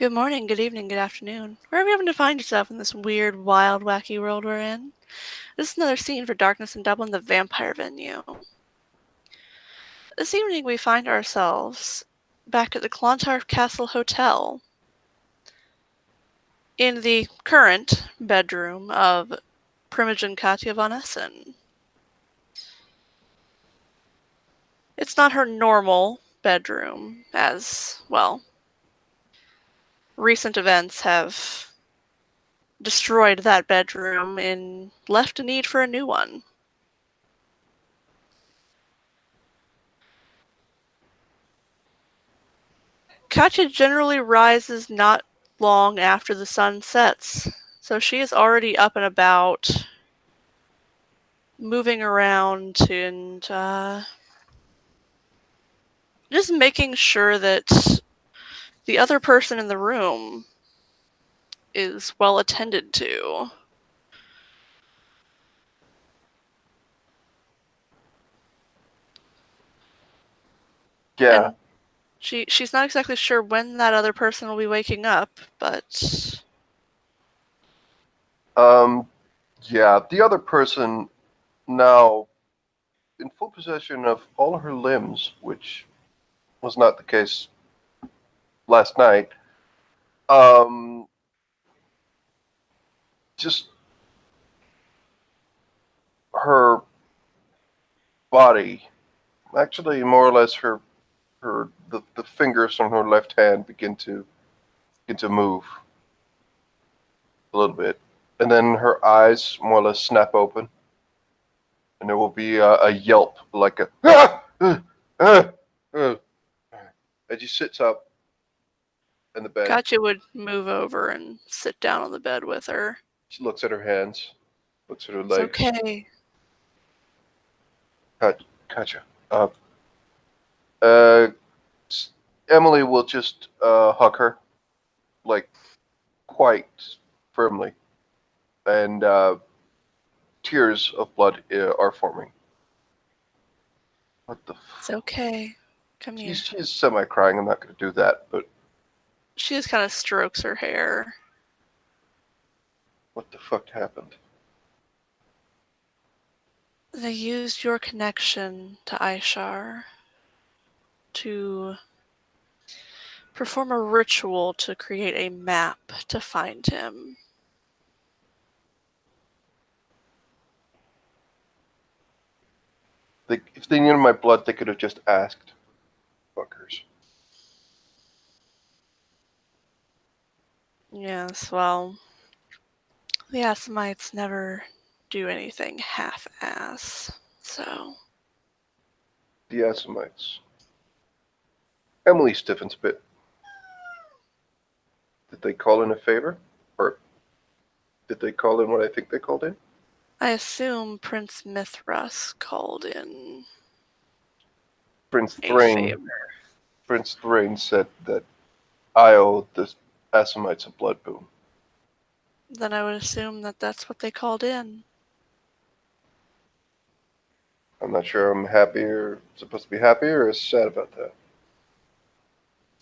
Good morning, good evening, good afternoon. Wherever you happen to find yourself in this weird, wild, wacky world we're in, this is another scene for Darkness in Dublin, the vampire venue. This evening we find ourselves back at the Clontarf Castle Hotel in the current bedroom of Primogen Katja von Essen. It's not her normal bedroom, as, well, recent events have destroyed that bedroom and left a need for a new one. Katya generally rises not long after the sun sets, so she is already up and about, moving around and just making sure that the other person in the room is well attended to. Yeah. And she's not exactly sure when that other person will be waking up, but Um, yeah. The other person now in full possession of all her limbs, which was not the case last night. Um, just her body, actually, more or less, the fingers on her left hand begin to move a little bit, and then her eyes more or less snap open, and there will be a yelp like a as she sits up in the bed. Katya would move over and sit down on the bed with her. She looks at her hands, looks at her It's legs. okay. Gotcha. Uh, Emily will just hug her, like quite firmly, and tears of blood are forming. What the? It's okay. Come here. She's semi-crying. I'm not going to do that, but She just kind of strokes her hair. what the fuck happened? They used your connection to Ishar to perform a ritual to create a map to find him. If they needed my blood, they could have just asked. Fuckers. Yes, well, the Assamites never do anything half-ass, so... The Assamites. Emily stiffens a bit. Did they call in a favor? Or did they call in what I think they called in? I assume Prince Mithras called in Prince a Thrain. favor. Prince Thrain said that I owe the Assamites a blood boon. Then I would assume that that's what they called in. I'm not sure I'm happy or supposed to be happy or sad about that.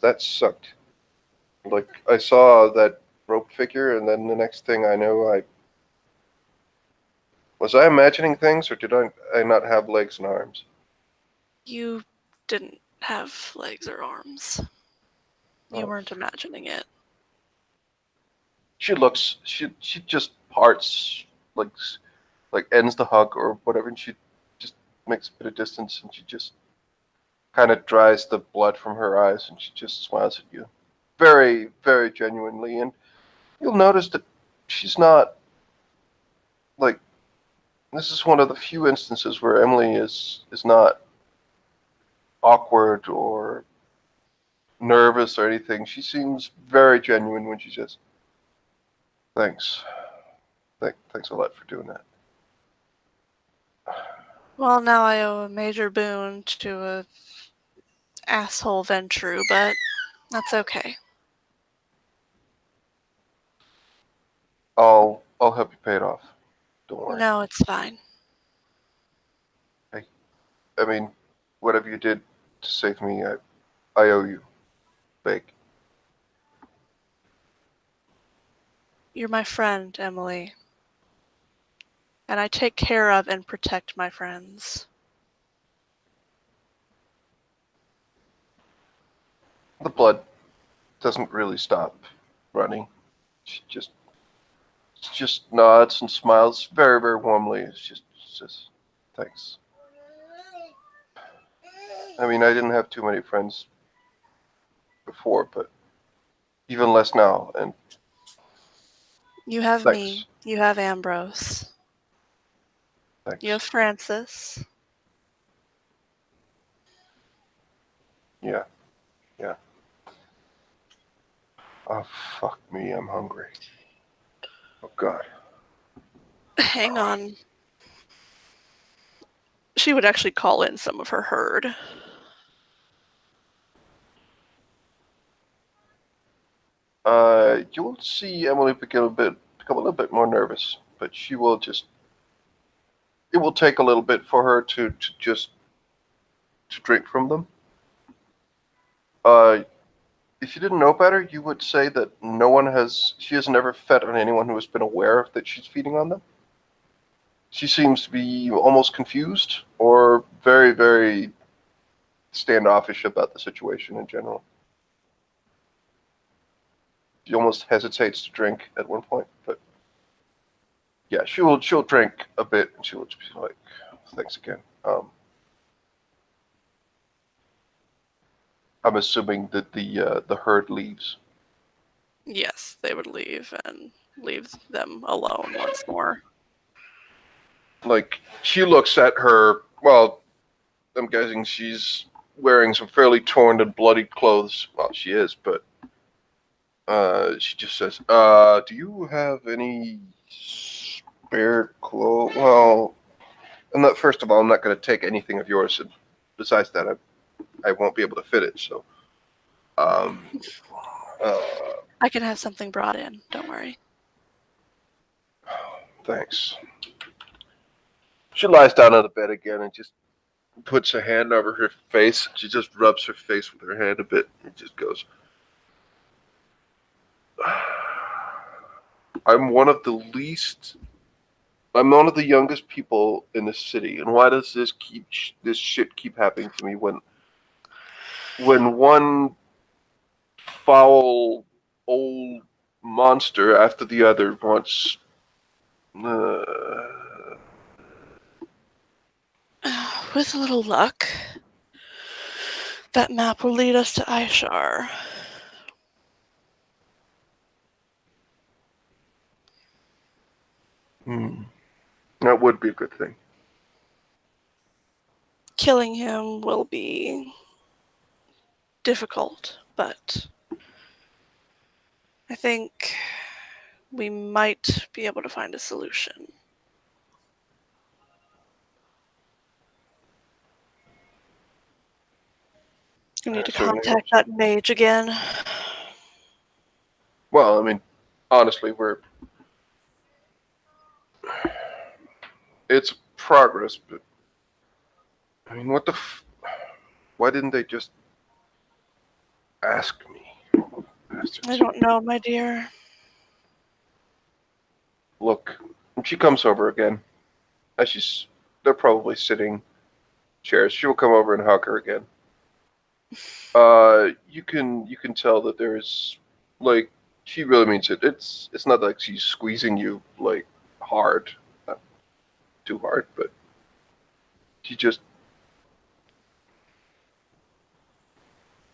That sucked. Like, I saw that rope figure, and then the next thing I know, I. Was I imagining things, or did I not have legs and arms? You didn't have legs or arms. You Oh. weren't imagining it. She just parts, like, like ends the hug or whatever, and she just makes a bit of distance, and she just kind of dries the blood from her eyes, and she just smiles at you. Very, very genuinely, and you'll notice that she's not, like, this is one of the few instances where Emily is not awkward or nervous or anything. She seems very genuine when she says, "Thanks, thanks a lot for doing that." Well, now I owe a major boon to a asshole Ventru, but that's okay. I'll help you pay it off. Don't worry. No, it's fine. I mean, whatever you did to save me, I owe you. Big. You're my friend, Emily. And I take care of and protect my friends. The blood doesn't really stop running. She just nods and smiles very, very warmly. It's just thanks. I mean, I didn't have too many friends before, but even less now. And You have thanks, me. You have Ambrose. You have thanks. Francis. Yeah, yeah. Oh fuck me, I'm hungry. Oh god. Hang on. She would actually call in some of her herd. You'll see Emily become a little bit more nervous, but she will just. It will take a little bit for her to just to drink from them. Uh, if you didn't know better, you would say that she has never fed on anyone who has been aware that she's feeding on them. She seems to be almost confused or very, very standoffish about the situation in general. She almost hesitates to drink at one point, but yeah, she'll drink a bit and she'll just be like, "Thanks again." I'm assuming that the herd leaves. Yes, they would leave and leave them alone once more. Like she looks at her. Well, I'm guessing she's wearing some fairly torn and bloody clothes. Well, she is, but she just says, "Do you have any spare clothes?" Well, I'm not. First of all, I'm not going to take anything of yours, and besides that, I won't be able to fit it. So, um, uh, I can have something brought in. Don't worry. thanks. She lies down on the bed again and just puts a hand over her face. She just rubs her face with her hand a bit and just goes, I'm one of the least. I'm one of the youngest people in the city, and why does this shit keep happening to me when one foul old monster after the other wants. Uh, With a little luck, that map will lead us to Ishar. that would be a good thing. Killing him will be difficult, but I think we might be able to find a solution. You need I to certainly hope contact so. that mage again. Well, I mean, honestly, it's progress, but I mean, why didn't they just ask me? I Bastards. don't know, my dear. Look, she comes over again. As they're probably sitting chairs. She will come over and hug her again. You can tell that there's like she really means it. It's not like she's squeezing you like hard, not too hard, but she just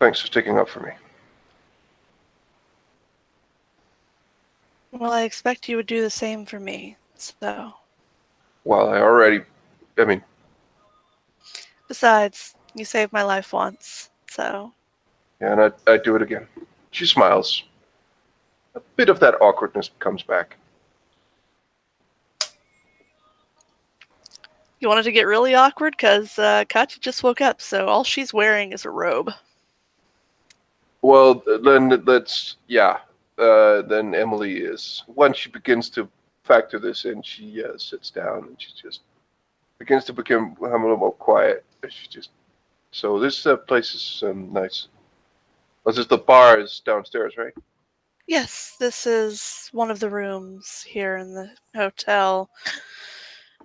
thanks for sticking up for me. Well, I expect you would do the same for me, so. Well, I mean, Besides, you saved my life once, so. yeah, and I'd do it again. She smiles. A bit of that awkwardness comes back. You wanted to get really awkward? Because Katya just woke up, so all she's wearing is a robe. Well, then yeah. Then Emily is once she begins to factor this in, she sits down and she just begins to become a little more quiet. She just so this place is nice. Oh, this the bar is downstairs, right? Yes, this is one of the rooms here in the hotel.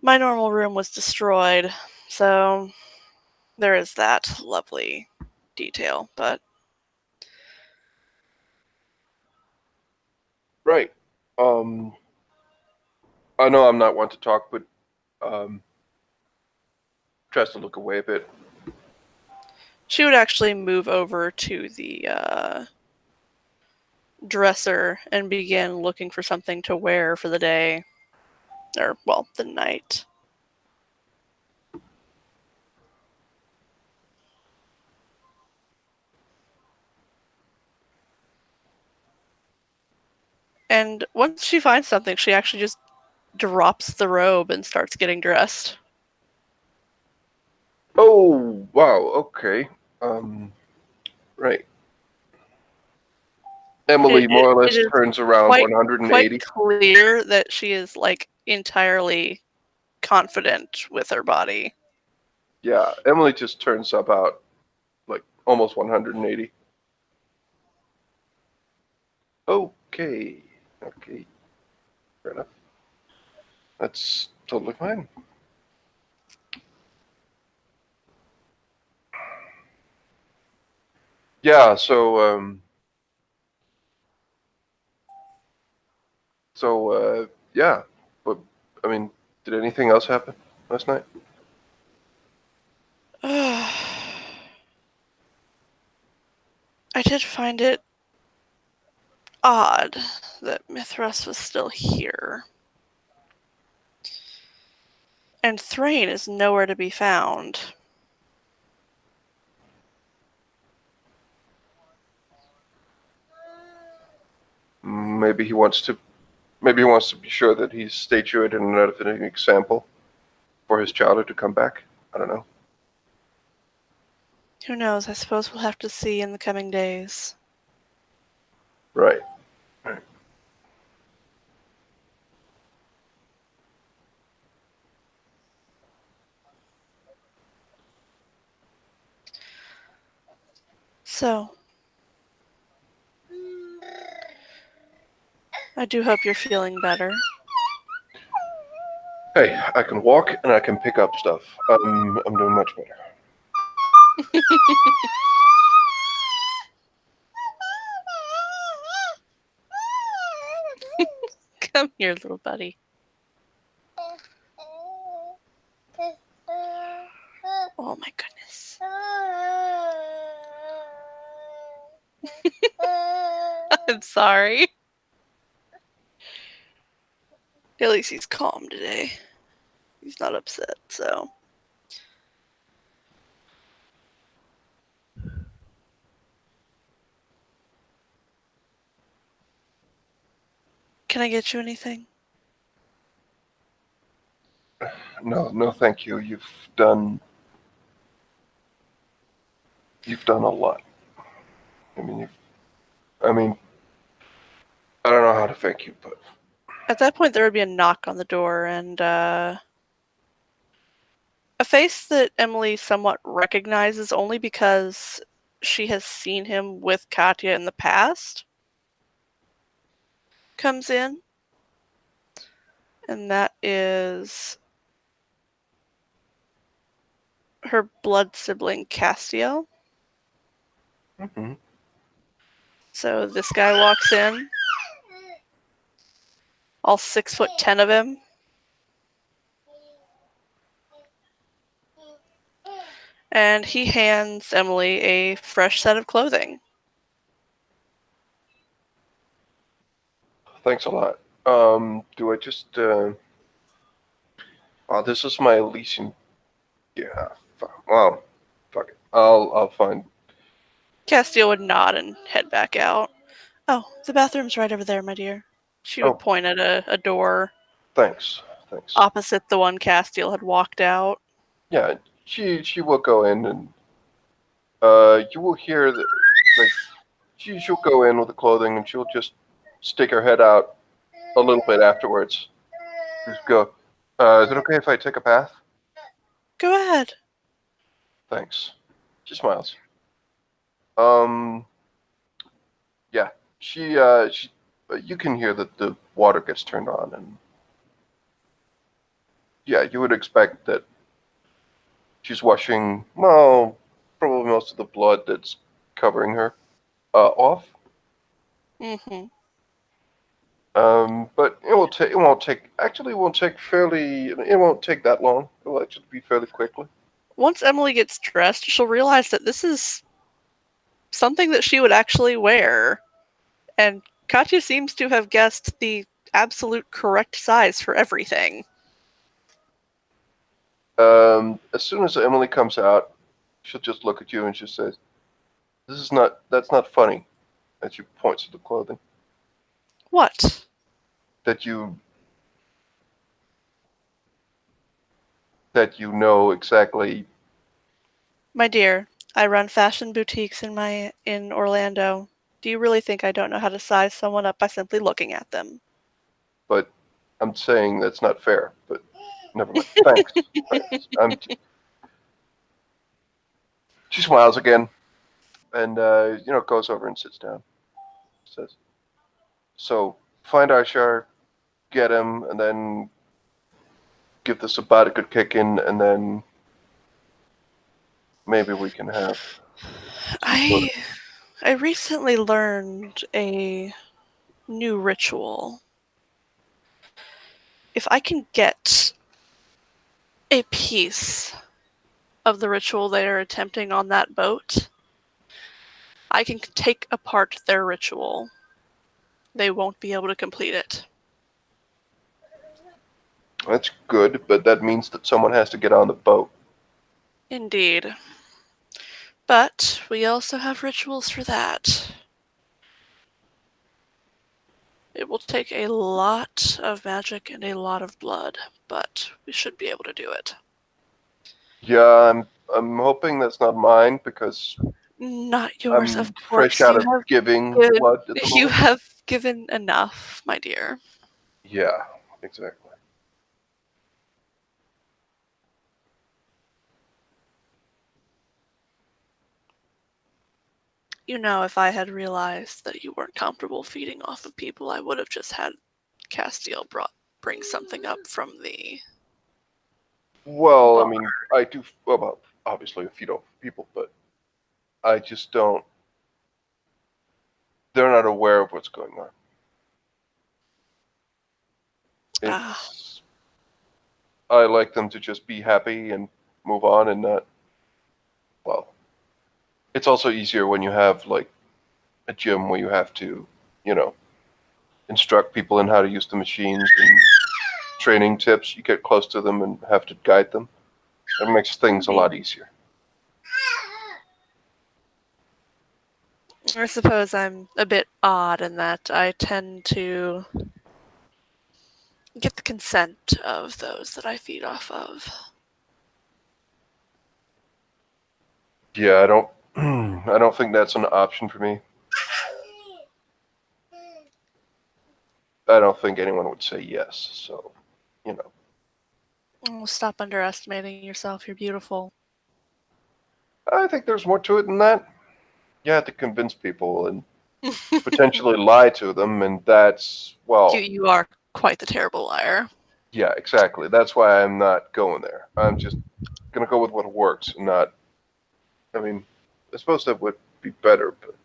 My normal room was destroyed, so there is that lovely detail, but Right. Um, I know I'm not one to talk, but tries to look away a bit. she would actually move over to the dresser and begin looking for something to wear for the day. Or, well, the night. And once she finds something, she actually just drops the robe and starts getting dressed. Oh, wow. Okay. Um, right. Emily more or It less is turns around quite 180. clear that she is like entirely confident with her body. Yeah, Emily just turns about like almost 180. Okay. Okay. Fair enough. That's totally fine. Yeah, yeah. But I mean, did anything else happen last night? I did find it odd that Mithras was still here. And Thrain is nowhere to be found. Maybe he wants to. Maybe he wants to be sure that he's statued and an example for his child to come back. I don't know. Who knows? I suppose we'll have to see in the coming days. Right. Right. So, I do hope you're feeling better. Hey, I can walk and I can pick up stuff. I'm doing much better. Come here, little buddy. Oh my goodness. I'm sorry. At least he's calm today. He's not upset, so. Can I get you anything? No, no, thank you. You've done a lot. I mean, I mean, I don't know how to thank you, but At that point, there would be a knock on the door, and a face that Emily somewhat recognizes only because she has seen him with Katya in the past comes in, and that is her blood sibling Castiel. mhm. So this guy walks in, all 6'10" of him, and he hands Emily a fresh set of clothing. Thanks a lot. Do I just? Oh, this is my leasing. Yeah. Well, fuck it. I'll find. Castiel would nod and head back out. Oh, the bathroom's right over there, my dear. She would Oh, point at a door thanks. Thanks. opposite the one Castiel had walked out. Yeah, she will go in and you will hear that like she'll go in with the clothing and she'll just stick her head out a little bit afterwards. Just go. Is it okay if I take a bath? Go ahead. Thanks. She smiles. Um, yeah. you can hear that the water gets turned on, and yeah, you would expect that she's washing, well, probably most of the blood that's covering her off. Mm-hmm. But it will take. It won't take. Actually, it won't take fairly. It won't take that long. It will actually be fairly quickly. Once Emily gets dressed, she'll realize that this is something that she would actually wear. And Katya seems to have guessed the absolute correct size for everything. As soon as Emily comes out, she'll just look at you and she says, "This is not. That's not funny." And she points to the clothing What? that you know exactly. My dear, I run fashion boutiques in Orlando. Do you really think I don't know how to size someone up by simply looking at them? But I'm saying that's not fair. But never mind. Thanks. Thanks. She smiles again and goes over and sits down. Says, "So find Ishar, get him, and then give the Sabbat a good kicking, and then maybe we can have some sort of." I I recently learned a new ritual. If I can get a piece of the ritual they are attempting on that boat, I can take apart their ritual. They won't be able to complete it. That's good, but that means that someone has to get on the boat. Indeed. But we also have rituals for that. It will take a lot of magic and a lot of blood, but we should be able to do it. Yeah, I'm hoping that's not mine because Not yours, I'm of fresh course. out of giving blood at the You moment. have given enough, my dear. Yeah, exactly. You know, if I had realized that you weren't comfortable feeding off of people, I would have just had Castiel bring something up from the Well, I bar. mean, I do. Well, obviously, if you don't people, but I just don't. They're not aware of what's going on. Ah, It's. I like them to just be happy and move on and not. Well, it's also easier when you have like a gym where you have to, you know, instruct people in how to use the machines and training tips. You get close to them and have to guide them. It makes things a indeed. lot easier. I suppose I'm a bit odd in that I tend to get the consent of those that I feed off of. Yeah, I don't. I don't think that's an option for me. I don't think anyone would say yes. So, you know, Oh, stop underestimating yourself. You're beautiful. I think there's more to it than that. You have to convince people and potentially lie to them, and that's, well, You are quite the terrible liar. yeah, exactly. That's why I'm not going there. I'm just gonna go with what works, and not. I mean, I suppose that would be better, but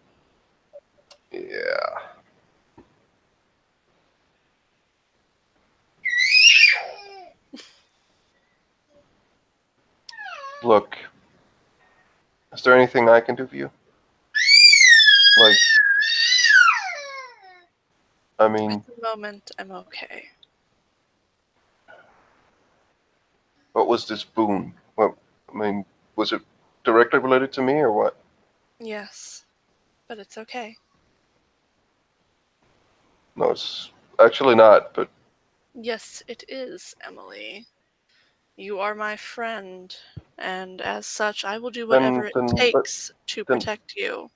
yeah. Look, is there anything I can do for you? Like, I At mean, the moment, I'm okay. what was this boon? What, I mean, was it directly related to me or what? Yes, but it's okay. No, it's actually not, but Yes, it is, Emily. You are my friend, and as such, I will do whatever then it then let takes to then protect you.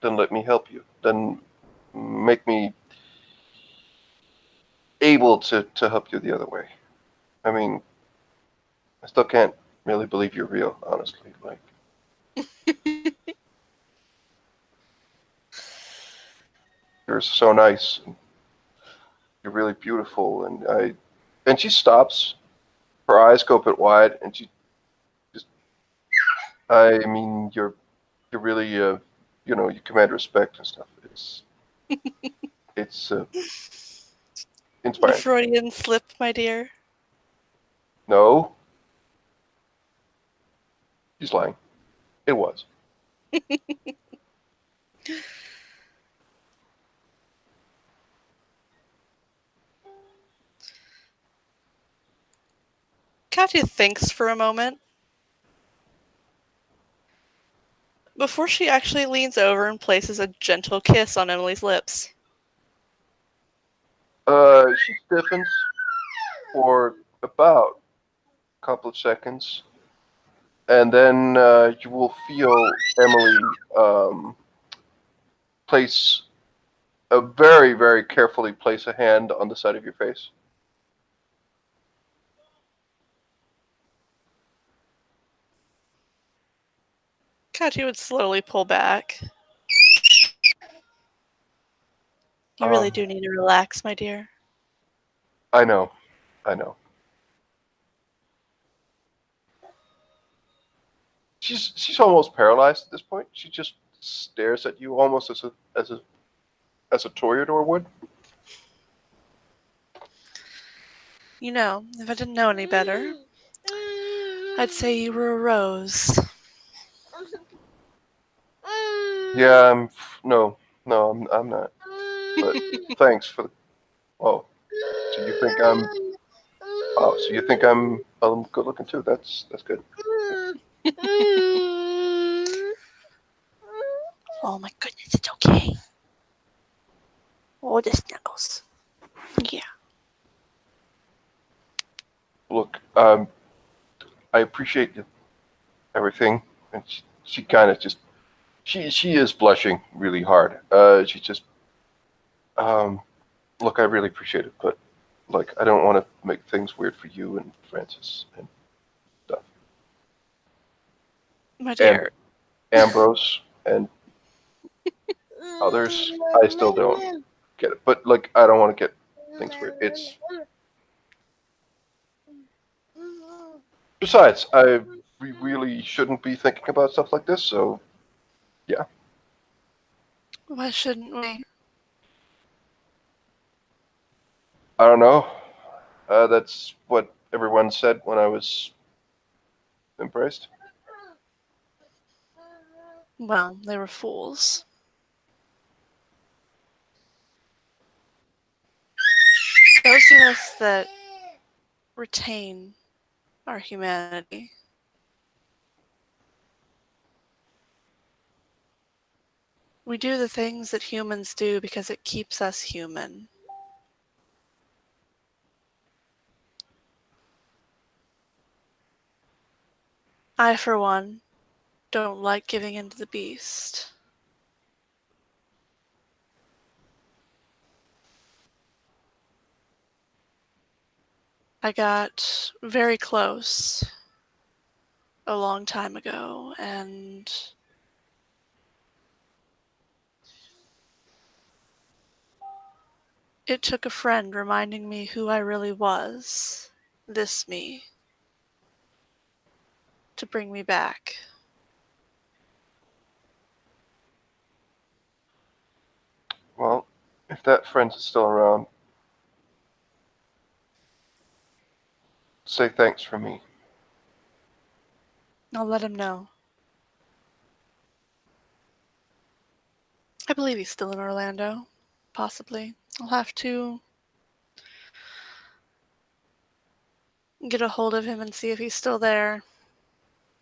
then let me help you. Then make me able to help you the other way. I mean, I still can't really believe you're real, honestly. Like, you're so nice. And you're really beautiful." And she stops. Her eyes go a bit wide, and she just, "I mean, you're really, you command respect and stuff. It's A inspiring." Freudian slip, my dear. No, he's lying. It was. Katya thinks for a moment before she actually leans over and places a gentle kiss on Emily's lips. She stiffens for about a couple of seconds, and then you will feel Emily place very, very carefully place a hand on the side of your face. Katya would slowly pull back. You really Um, do need to relax, my dear. I know, I know. She's almost paralyzed at this point. She just stares at you almost as a toreador would. You know, if I didn't know any better, I'd say you were a rose. Yeah, no, no, I'm not. But thanks for the. Oh, so you think I'm? Oh, so you think I'm good looking too? That's good. Oh my goodness, it's okay. Oh, the snuggles. Yeah. Look, I appreciate everything, and she kind of just she is blushing really hard. She just look, I really appreciate it, but like I don't want to make things weird for you and Francis and stuff, My and dear. Ambrose and others. I still don't get it, but like I don't want to get things weird. It's besides, we really shouldn't be thinking about stuff like this. So yeah, Why shouldn't we? I don't know. That's what everyone said when I was embraced. Well, they were fools. Those of us that retain our humanity, we do the things that humans do because it keeps us human. I, for one, don't like giving in to the beast. I got very close a long time ago, and it took a friend reminding me who I really was, this me, to bring me back. Well, if that friend is still around, say thanks for me. I'll let him know. I believe he's still in Orlando. Possibly. I'll have to get a hold of him and see if he's still there.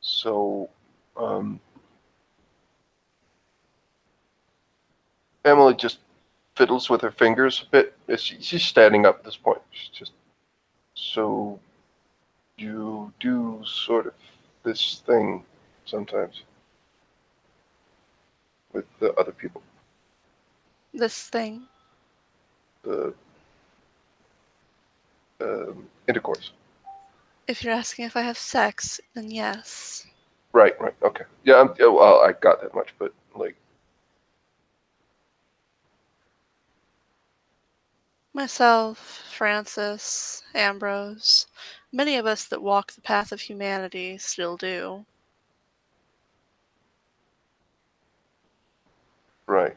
So, Emily just fiddles with her fingers a bit. She's standing up at this point. She's just, so you do sort of this thing sometimes with the other people, This thing. the intercourse. If you're asking if I have sex, then yes. Right, right, okay. Yeah, well, I got that much, but like, Myself, Francis, Ambrose, many of us that walk the path of humanity still do. Right.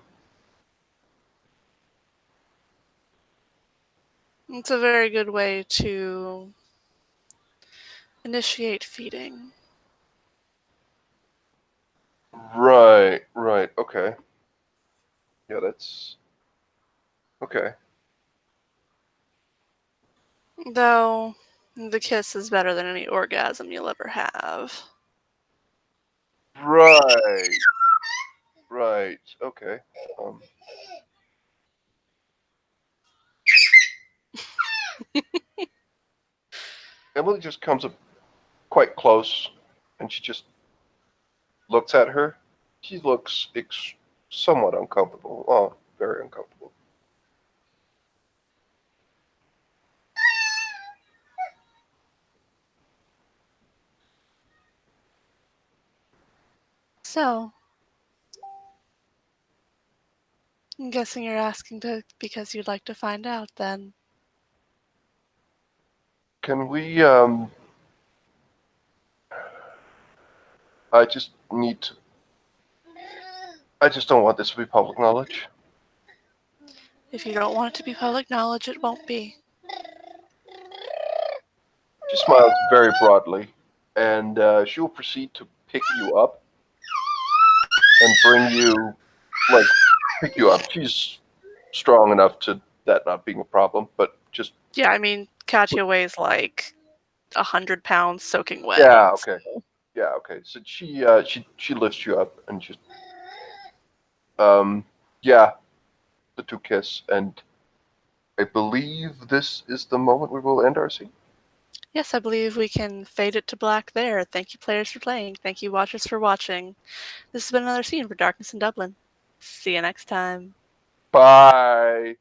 It's a very good way to initiate feeding. Right. Right. Okay. Yeah, that's okay. Though, the kiss is better than any orgasm you'll ever have. Right. Right. Okay. Um, Emily just comes up quite close, and she just looks at her. She looks somewhat uncomfortable. Oh, very uncomfortable. So, I'm guessing you're asking because you'd like to find out then. Can we? I just need to. I just don't want this to be public knowledge. If you don't want it to be public knowledge, it won't be. She smiles very broadly, and she will proceed to pick you up and bring you, like, pick you up. She's strong enough to that not being a problem, but just Yeah, I mean, Katya weighs like 100 pounds soaking wet. yeah, So. okay, yeah, okay. So she lifts you up and just yeah, the two kiss, and I believe this is the moment we will end our scene. Yes, I believe we can fade it to black there. Thank you, players, for playing. Thank you, watchers, for watching. This has been another scene for Darkness in Dublin. See you next time. Bye.